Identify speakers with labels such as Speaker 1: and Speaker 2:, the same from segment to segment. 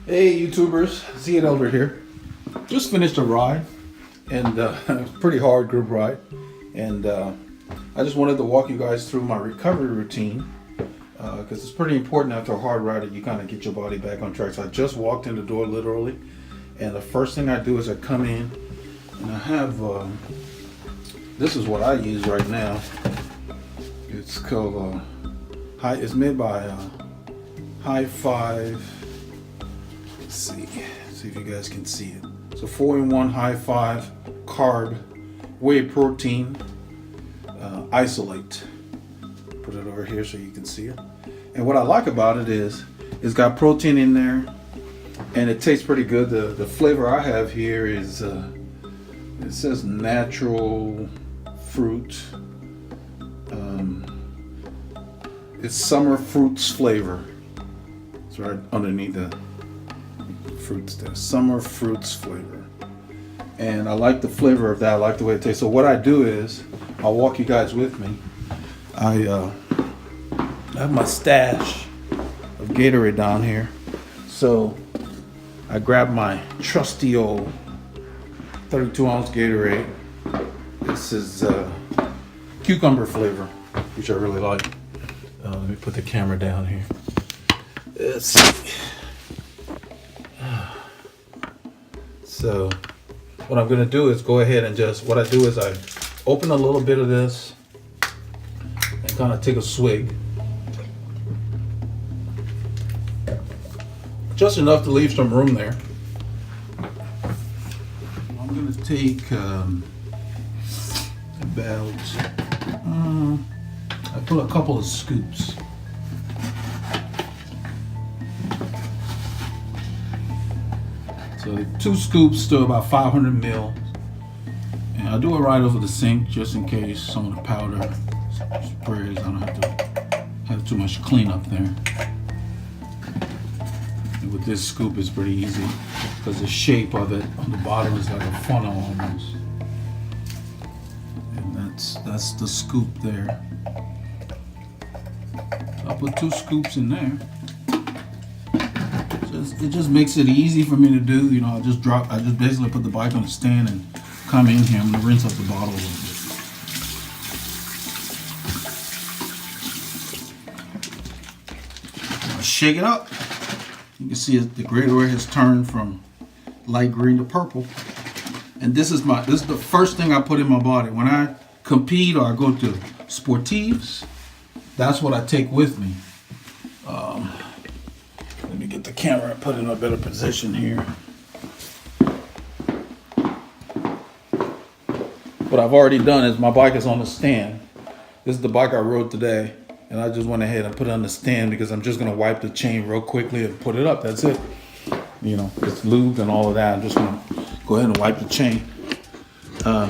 Speaker 1: Hey YouTubers, Z and Elder here. Just finished a ride, and pretty hard group ride, and I just wanted to walk you guys through my recovery routine because it's pretty important after a hard ride that you kind of get your body back on track. So I just walked in the door literally, and the first thing I do is I come in, and I have this is what I use right now. It's called It's made by High Five. See if you guys can see it. So 4-in-1 High Five carb whey protein isolate. Put it over here so you can see it. And what I like about it is it's got protein in there, and it tastes pretty good. The flavor I have here is it says natural fruit. It's summer fruits flavor. It's right underneath the fruits there. Summer fruits flavor. And I like the flavor of that. I like the way it tastes. So what I do is, I'll walk you guys with me. I have my stash of Gatorade down here. So I grab my trusty old 32-ounce Gatorade. This is cucumber flavor, which I really like. Let me put the camera down here. Let's see. So what I'm gonna do is go ahead and what I do is I open a little bit of this and kind of take a swig. Just enough to leave some room there. I'm gonna take about, I put a couple of scoops. So 2 scoops to about 500 mil. And I'll do it right over the sink just in case some of the powder sprays. I don't have to have too much cleanup there. And with this scoop it's pretty easy because the shape of it on the bottom is like a funnel almost. And that's the scoop there. So I'll put 2 scoops in there. It just makes it easy for me to do. You know, I just basically put the bike on the stand and come in here. I'm gonna rinse up the bottle a little bit. I'll shake it up. You can see the Gatorade has turned from light green to purple. And this is the first thing I put in my body. When I compete or I go to sportives, that's what I take with me. Let me get the camera and put it in a better position here. What I've already done is my bike is on the stand. This is the bike I rode today, and I just went ahead and put it on the stand because I'm just gonna wipe the chain real quickly and put it up. That's it. You know, it's lubed and all of that. I'm just gonna go ahead and wipe the chain. Let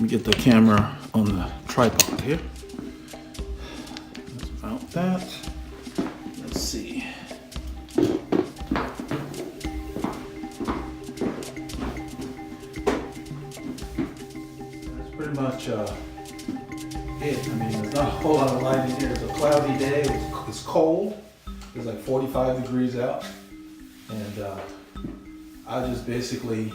Speaker 1: me get the camera on the tripod here. Let's mount that. Let's see. That's pretty much it. I mean, there's not a whole lot of light in here. It's a cloudy day. It's cold. It's like 45 degrees out. And I just basically,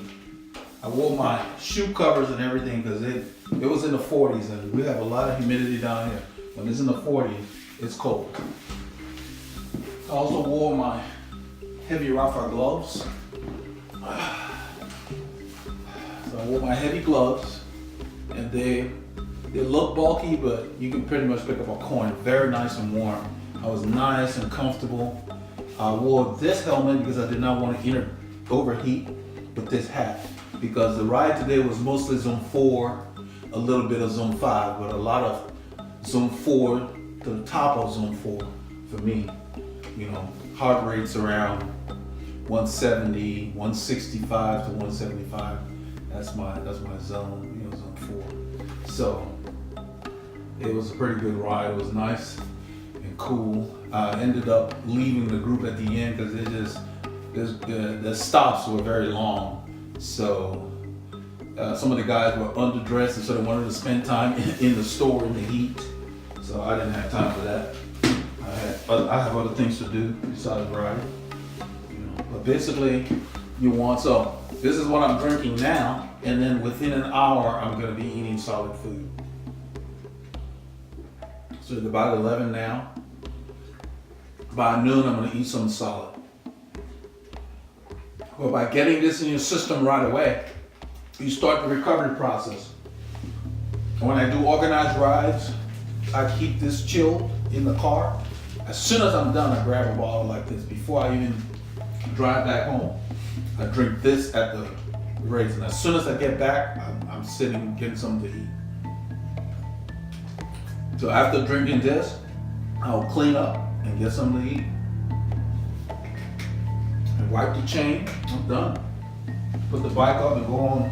Speaker 1: I wore my shoe covers and everything because it was in the 40s, and we have a lot of humidity down here. When it's in the 40s, it's cold. I also wore my heavy Rafa gloves. So I wore my heavy gloves, and they look bulky, but you can pretty much pick up a coin. Very nice and warm. I was nice and comfortable. I wore this helmet because I did not want to overheat with this hat, because the ride today was mostly zone 4, a little bit of zone 5, but a lot of zone 4 to the top of zone 4 for me. You know, heart rates around 170, 165 to 175. That's my zone, you know, zone 4. So it was a pretty good ride. It was nice and cool. I ended up leaving the group at the end because the stops were very long. So some of the guys were underdressed, and so they wanted to spend time in the store in the heat. So I didn't have time for that. I have other things to do besides ride. But basically, you want, so this is what I'm drinking now, and then within an hour, I'm gonna be eating solid food. So it's about 11 now. By noon, I'm gonna eat something solid. But by getting this in your system right away, you start the recovery process. When I do organized rides, I keep this chilled in the car. As soon as I'm done, I grab a bottle like this. Before I even drive back home, I drink this at the race. And as soon as I get back, I'm sitting getting something to eat. So after drinking this, I'll clean up and get something to eat. And wipe the chain, I'm done. Put the bike up and go on.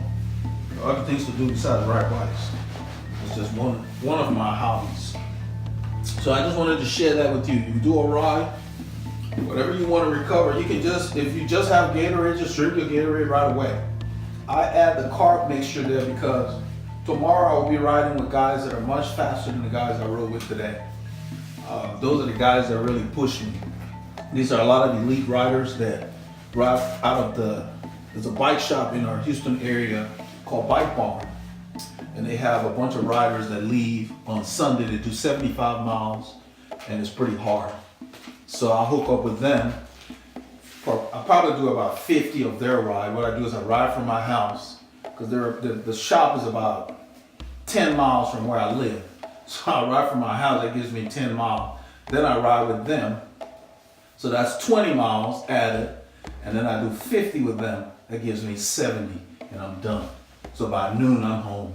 Speaker 1: There are other things to do besides ride bikes. It's just one of my hobbies. So I just wanted to share that with you. You do a ride, whatever you want to recover, you can just, if you just have Gatorade, just drink your Gatorade right away. I add the carb mixture there because tomorrow I'll be riding with guys that are much faster than the guys I rode with today. Those are the guys that really push me. These are a lot of elite riders that ride out of there's a bike shop in our Houston area called Bike Barn. And they have a bunch of riders that leave on Sunday to do 75 miles, and it's pretty hard. So I'll hook up with them. I'll probably do about 50 of their ride. What I do is I ride from my house, because the shop is about 10 miles from where I live. So I ride from my house, that gives me 10 miles. Then I ride with them. So that's 20 miles added. And then I do 50 with them, that gives me 70, and I'm done. So by noon, I'm home.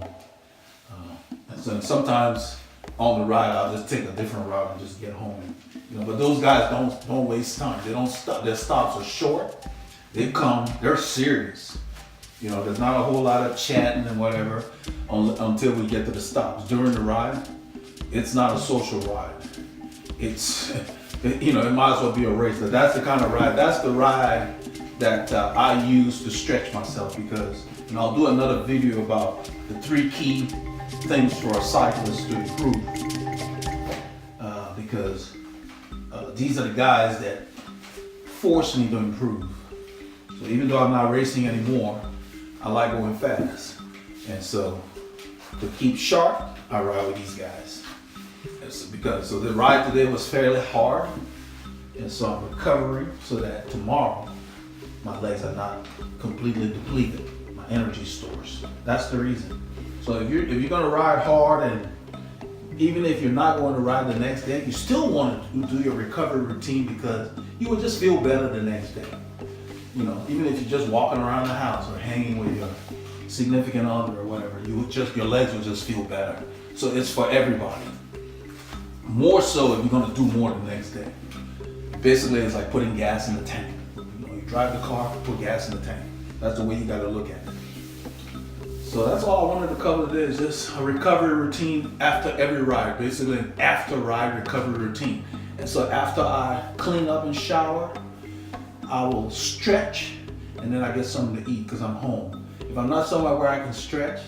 Speaker 1: And so sometimes on the ride, I'll just take a different route and just get home. But those guys don't waste time. They don't stop. Their stops are short. They come. They're serious. There's not a whole lot of chatting and whatever until we get to the stops. During the ride, it's not a social ride. It might as well be a race. But that's the kind of ride. That's the ride that I use to stretch myself, because I'll do another video about the 3 key things for a cyclist to improve, because these are the guys that force me to improve. So even though I'm not racing anymore, I like going fast, and so to keep sharp, I ride with these guys. So the ride today was fairly hard, and so I'm recovering so that tomorrow my legs are not completely depleted, my energy stores. That's the reason. So if you're going to ride hard, and even if you're not going to ride the next day, you still want to do your recovery routine, because you will just feel better the next day. Even if you're just walking around the house or hanging with your significant other or whatever, your legs will just feel better. So it's for everybody. More so if you're going to do more the next day. Basically, it's like putting gas in the tank. You drive the car, put gas in the tank. That's the way you got to look at it. So that's all I wanted to cover today, is just a recovery routine after every ride, basically an after ride recovery routine. And so after I clean up and shower, I will stretch, and then I get something to eat because I'm home. If I'm not somewhere where I can stretch,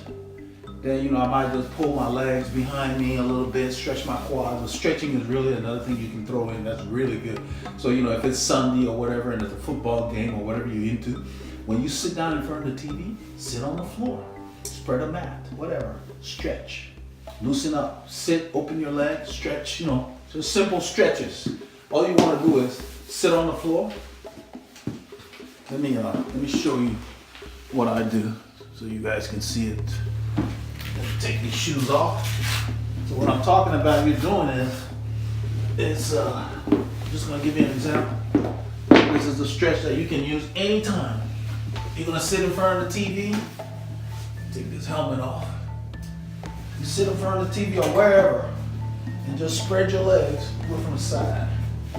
Speaker 1: then I might just pull my legs behind me a little bit, stretch my quads. But stretching is really another thing you can throw in that's really good. So if it's Sunday or whatever, and it's a football game or whatever you're into, when you sit down in front of the TV, sit on the floor. Spread a mat, whatever, stretch, loosen up, sit, open your legs, stretch, just simple stretches. All you want to do is sit on the floor. Let me show you what I do so you guys can see it. Take these shoes off. So what I'm talking about you're doing is I'm just going to give you an example. This is a stretch that you can use anytime. You're going to sit in front of the TV. Take this helmet off. You sit in front of the TV or wherever and just spread your legs, go from the side.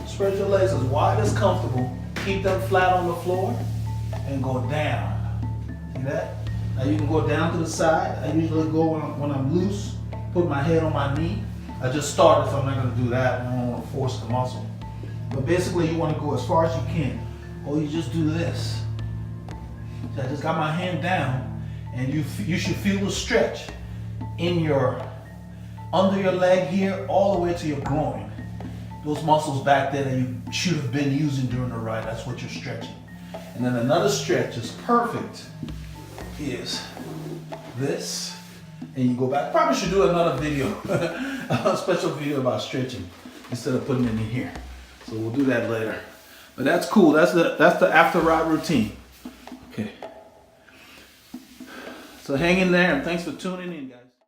Speaker 1: Spread your legs as wide as comfortable. Keep them flat on the floor and go down. See that? Now you can go down to the side. I usually go when I'm loose, put my head on my knee. I just started, so I'm not going to do that. I don't want to force the muscle. But basically you want to go as far as you can. Or you just do this. So I just got my hand down. And you should feel the stretch in under your leg here, all the way to your groin. Those muscles back there that you should have been using during the ride, that's what you're stretching. And then another stretch is perfect is this. And you go back. Probably should do another video, a special video about stretching instead of putting it in here. So we'll do that later. But that's cool. That's the after ride routine. Okay. So hang in there and thanks for tuning in, guys.